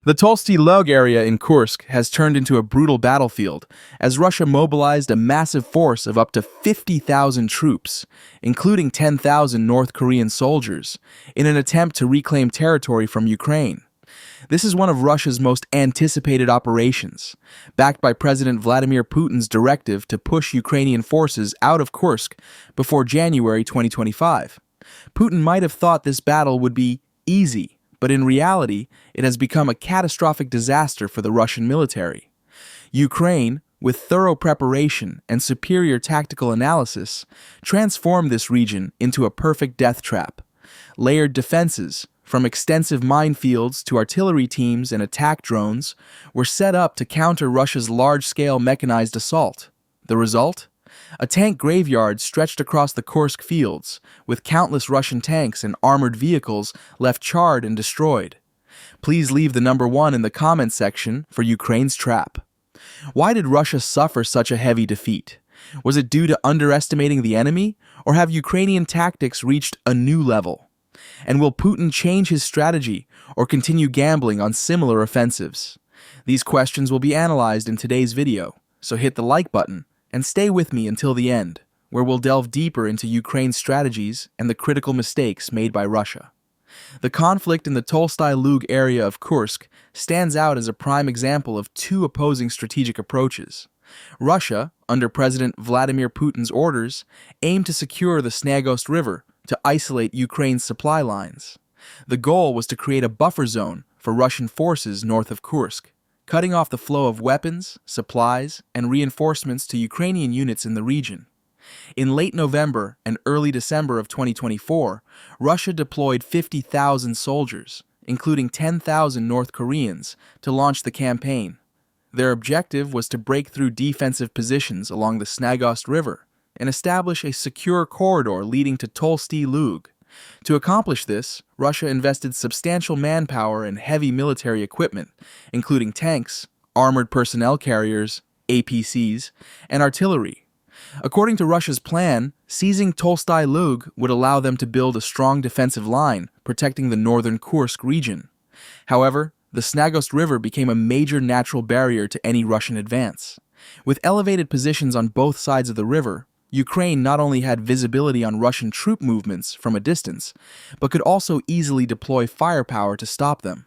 The Tolstyi Lug area in Kursk has turned into a brutal battlefield as Russia mobilized a massive force of up to 50,000 troops, including 10,000 North Korean soldiers, in an attempt to reclaim territory from Ukraine. This is one of Russia's most anticipated operations, backed by President Vladimir Putin's directive to push Ukrainian forces out of Kursk before January 2025. Putin might have thought this battle would be easy, but in reality, it has become a catastrophic disaster for the Russian military. Ukraine, with thorough preparation and superior tactical analysis, transformed this region into a perfect death trap. Layered defenses, from extensive minefields to artillery teams and attack drones, were set up to counter Russia's large-scale mechanized assault. The result? A tank graveyard stretched across the Kursk fields, with countless Russian tanks and armored vehicles left charred and destroyed. Please leave the number 1 in the comments section for Ukraine's trap. Why did Russia suffer such a heavy defeat? Was it due to underestimating the enemy, or have Ukrainian tactics reached a new level? And will Putin change his strategy or continue gambling on similar offensives? These questions will be analyzed in today's video, so hit the like button and stay with me until the end, where we'll delve deeper into Ukraine's strategies and the critical mistakes made by Russia. The conflict in the Tolstyi Lug area of Kursk stands out as a prime example of two opposing strategic approaches. Russia, under President Vladimir Putin's orders, aimed to secure the Snagost River to isolate Ukraine's supply lines. The goal was to create a buffer zone for Russian forces north of Kursk, cutting off the flow of weapons, supplies, and reinforcements to Ukrainian units in the region. In late November and early December of 2024, Russia deployed 50,000 soldiers, including 10,000 North Koreans, to launch the campaign. Their objective was to break through defensive positions along the Snagost River and establish a secure corridor leading to Tolstyi Lug. To accomplish this, Russia invested substantial manpower and heavy military equipment, including tanks, armored personnel carriers, APCs, and artillery. According to Russia's plan, seizing Tolstyi Lug would allow them to build a strong defensive line protecting the northern Kursk region. However, the Snagost River became a major natural barrier to any Russian advance. With elevated positions on both sides of the river, Ukraine not only had visibility on Russian troop movements from a distance, but could also easily deploy firepower to stop them.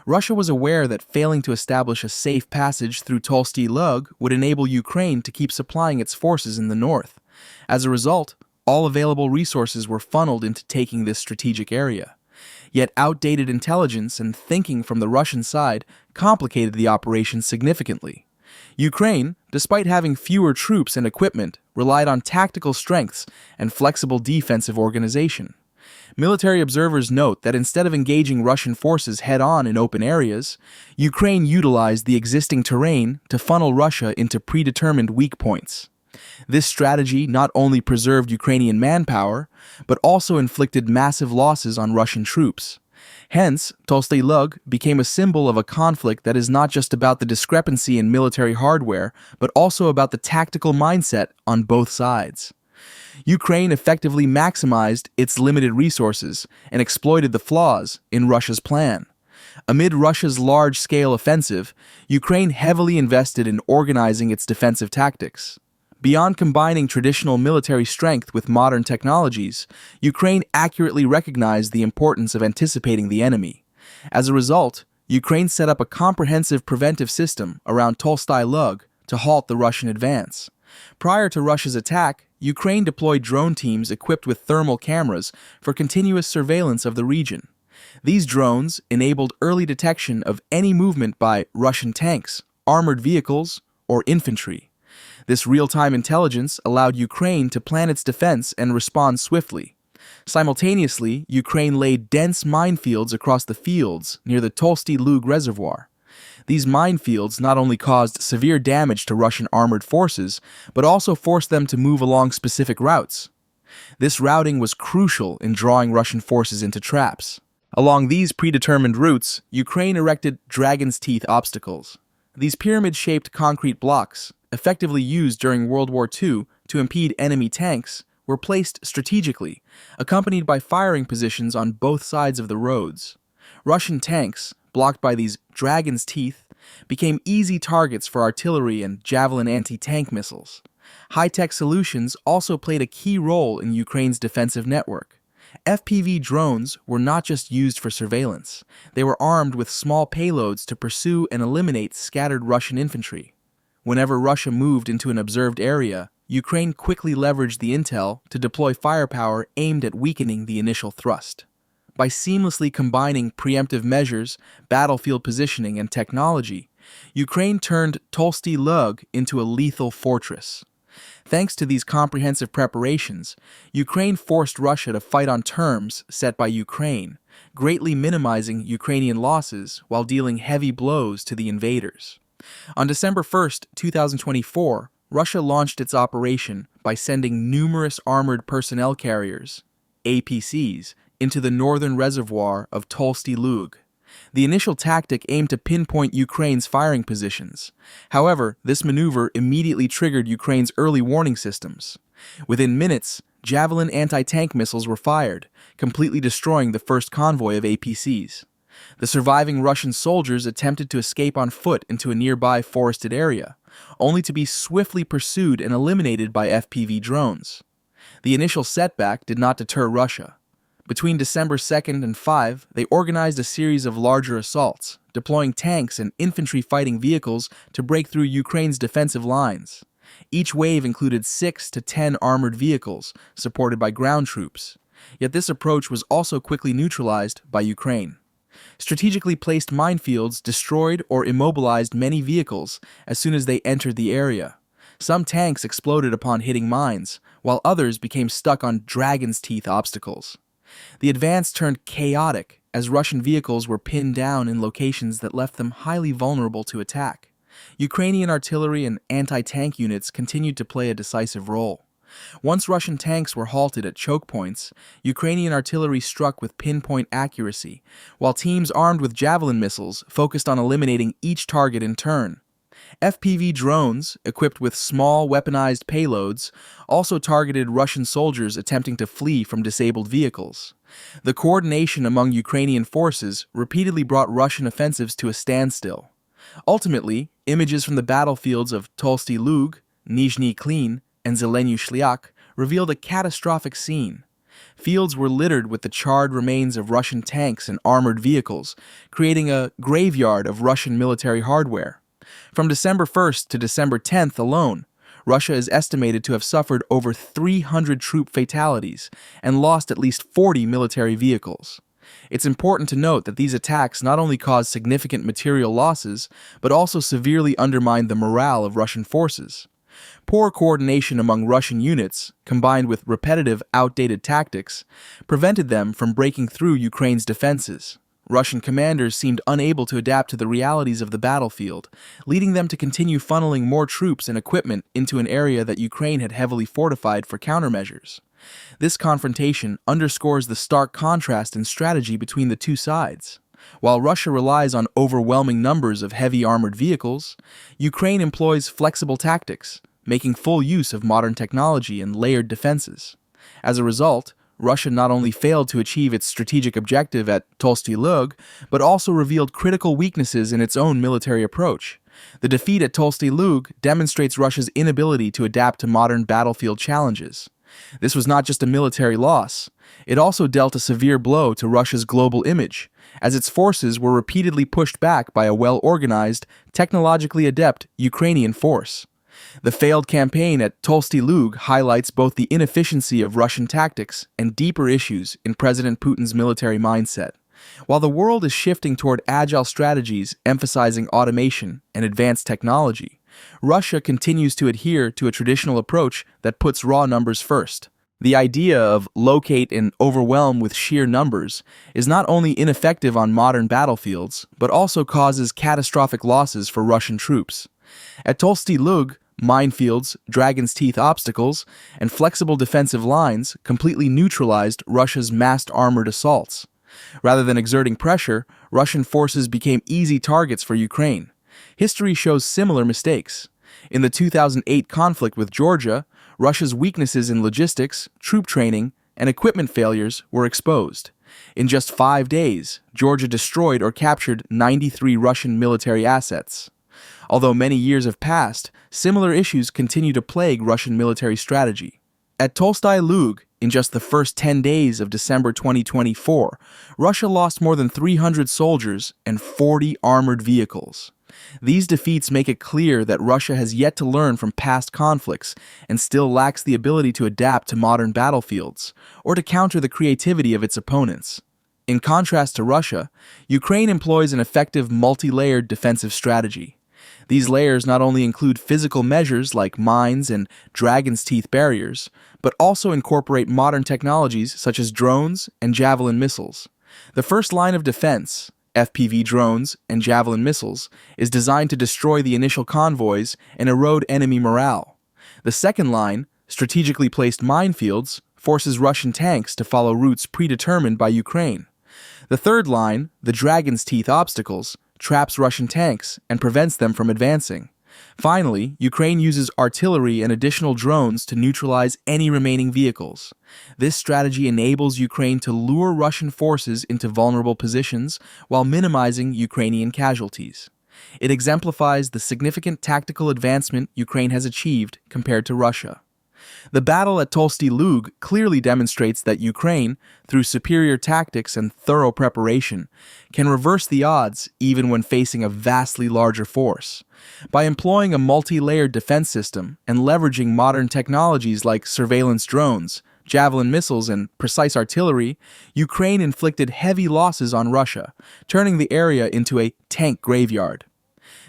Russia was aware that failing to establish a safe passage through Tolstyi Lug would enable Ukraine to keep supplying its forces in the north. As a result, all available resources were funneled into taking this strategic area. Yet outdated intelligence and thinking from the Russian side complicated the operation significantly. Ukraine, despite having fewer troops and equipment, relied on tactical strengths and flexible defensive organization. Military observers note that instead of engaging Russian forces head-on in open areas, Ukraine utilized the existing terrain to funnel Russia into predetermined weak points. This strategy not only preserved Ukrainian manpower, but also inflicted massive losses on Russian troops. Hence, Tolstyi Lug became a symbol of a conflict that is not just about the discrepancy in military hardware, but also about the tactical mindset on both sides. Ukraine effectively maximized its limited resources and exploited the flaws in Russia's plan. Amid Russia's large-scale offensive, Ukraine heavily invested in organizing its defensive tactics. Beyond combining traditional military strength with modern technologies, Ukraine accurately recognized the importance of anticipating the enemy. As a result, Ukraine set up a comprehensive preventive system around Tolstyi Lug to halt the Russian advance. Prior to Russia's attack, Ukraine deployed drone teams equipped with thermal cameras for continuous surveillance of the region. These drones enabled early detection of any movement by Russian tanks, armored vehicles, or infantry. This real-time intelligence allowed Ukraine to plan its defense and respond swiftly. Simultaneously, Ukraine laid dense minefields across the fields near the Tolstyi Lug reservoir. These minefields not only caused severe damage to Russian armored forces, but also forced them to move along specific routes. This routing was crucial in drawing Russian forces into traps. Along these predetermined routes, Ukraine erected dragon's teeth obstacles. These pyramid-shaped concrete blocks, effectively used during World War II to impede enemy tanks, were placed strategically, accompanied by firing positions on both sides of the roads. Russian tanks, blocked by these dragon's teeth, became easy targets for artillery and javelin anti-tank missiles. High-tech solutions also played a key role in Ukraine's defensive network. FPV drones were not just used for surveillance. They were armed with small payloads to pursue and eliminate scattered Russian infantry. Whenever Russia moved into an observed area, Ukraine quickly leveraged the intel to deploy firepower aimed at weakening the initial thrust. By seamlessly combining preemptive measures, battlefield positioning, and technology, Ukraine turned Tolstyi Lug into a lethal fortress. Thanks to these comprehensive preparations, Ukraine forced Russia to fight on terms set by Ukraine, greatly minimizing Ukrainian losses while dealing heavy blows to the invaders. On December 1, 2024, Russia launched its operation by sending numerous armored personnel carriers, APCs, into the northern reservoir of Tolstyi Lug. The initial tactic aimed to pinpoint Ukraine's firing positions. However, this maneuver immediately triggered Ukraine's early warning systems. Within minutes, javelin anti-tank missiles were fired, completely destroying the first convoy of APCs. The surviving Russian soldiers attempted to escape on foot into a nearby forested area, only to be swiftly pursued and eliminated by FPV drones. The initial setback did not deter Russia. Between December 2nd and 5, they organized a series of larger assaults, deploying tanks and infantry fighting vehicles to break through Ukraine's defensive lines. Each wave included 6 to 10 armored vehicles, supported by ground troops. Yet this approach was also quickly neutralized by Ukraine. Strategically placed minefields destroyed or immobilized many vehicles as soon as they entered the area. Some tanks exploded upon hitting mines, while others became stuck on dragon's teeth obstacles. The advance turned chaotic as Russian vehicles were pinned down in locations that left them highly vulnerable to attack. Ukrainian artillery and anti-tank units continued to play a decisive role. Once Russian tanks were halted at choke points, Ukrainian artillery struck with pinpoint accuracy, while teams armed with javelin missiles focused on eliminating each target in turn. FPV drones, equipped with small weaponized payloads, also targeted Russian soldiers attempting to flee from disabled vehicles. The coordination among Ukrainian forces repeatedly brought Russian offensives to a standstill. Ultimately, images from the battlefields of Tolstyi Lug, Nizhny Klin, and zelenskyy revealed a catastrophic scene. Fields were littered with the charred remains of Russian tanks and armored vehicles, creating a graveyard of Russian military hardware. From December 1st to December 10th alone, Russia is estimated to have suffered over 300 troop fatalities and lost at least 40 military vehicles. It's important to note that these attacks not only caused significant material losses, but also severely undermined the morale of Russian forces. Poor coordination among Russian units, combined with repetitive, outdated tactics, prevented them from breaking through Ukraine's defenses. Russian commanders seemed unable to adapt to the realities of the battlefield, leading them to continue funneling more troops and equipment into an area that Ukraine had heavily fortified for countermeasures. This confrontation underscores the stark contrast in strategy between the two sides. While Russia relies on overwhelming numbers of heavy armored vehicles, Ukraine employs flexible tactics, making full use of modern technology and layered defenses. As a result, Russia not only failed to achieve its strategic objective at Tolstyi Lug, but also revealed critical weaknesses in its own military approach. The defeat at Tolstyi Lug demonstrates Russia's inability to adapt to modern battlefield challenges. This was not just a military loss. It also dealt a severe blow to Russia's global image, as its forces were repeatedly pushed back by a well-organized, technologically adept Ukrainian force. The failed campaign at Tolstyi Lug highlights both the inefficiency of Russian tactics and deeper issues in President Putin's military mindset. While the world is shifting toward agile strategies emphasizing automation and advanced technology, Russia continues to adhere to a traditional approach that puts raw numbers first. The idea of locate and overwhelm with sheer numbers is not only ineffective on modern battlefields, but also causes catastrophic losses for Russian troops. At Tolstyi Lug, minefields, dragon's teeth obstacles, and flexible defensive lines completely neutralized Russia's massed armored assaults. Rather than exerting pressure, Russian forces became easy targets for Ukraine. History shows similar mistakes. In the 2008 conflict with Georgia, Russia's weaknesses in logistics, troop training, and equipment failures were exposed. In just 5 days, Georgia destroyed or captured 93 Russian military assets. Although many years have passed, similar issues continue to plague Russian military strategy. At Tolstyi Lug, in just the first 10 days of December 2024, Russia lost more than 300 soldiers and 40 armored vehicles. These defeats make it clear that Russia has yet to learn from past conflicts and still lacks the ability to adapt to modern battlefields or to counter the creativity of its opponents. In contrast to Russia, Ukraine employs an effective multi-layered defensive strategy. These layers not only include physical measures like mines and dragon's teeth barriers, but also incorporate modern technologies such as drones and javelin missiles. The first line of defense, FPV drones and javelin missiles, is designed to destroy the initial convoys and erode enemy morale. The second line, strategically placed minefields, forces Russian tanks to follow routes predetermined by Ukraine. The third line, the dragon's teeth obstacles, traps Russian tanks and prevents them from advancing. Finally, Ukraine uses artillery and additional drones to neutralize any remaining vehicles. This strategy enables Ukraine to lure Russian forces into vulnerable positions while minimizing Ukrainian casualties. It exemplifies the significant tactical advancement Ukraine has achieved compared to Russia. The battle at Tolstyi Lug clearly demonstrates that Ukraine, through superior tactics and thorough preparation, can reverse the odds even when facing a vastly larger force. By employing a multi-layered defense system and leveraging modern technologies like surveillance drones, javelin missiles, and precise artillery, Ukraine inflicted heavy losses on Russia, turning the area into a tank graveyard.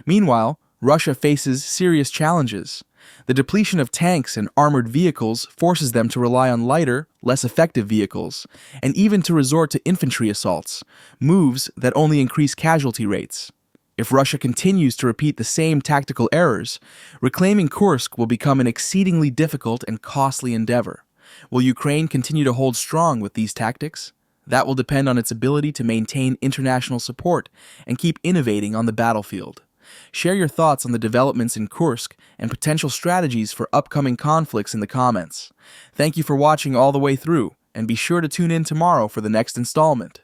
Meanwhile, Russia faces serious challenges. The depletion of tanks and armored vehicles forces them to rely on lighter, less effective vehicles, and even to resort to infantry assaults, moves that only increase casualty rates. If Russia continues to repeat the same tactical errors, reclaiming Kursk will become an exceedingly difficult and costly endeavor. Will Ukraine continue to hold strong with these tactics? That will depend on its ability to maintain international support and keep innovating on the battlefield. Share your thoughts on the developments in Kursk and potential strategies for upcoming conflicts in the comments. Thank you for watching all the way through, and be sure to tune in tomorrow for the next installment.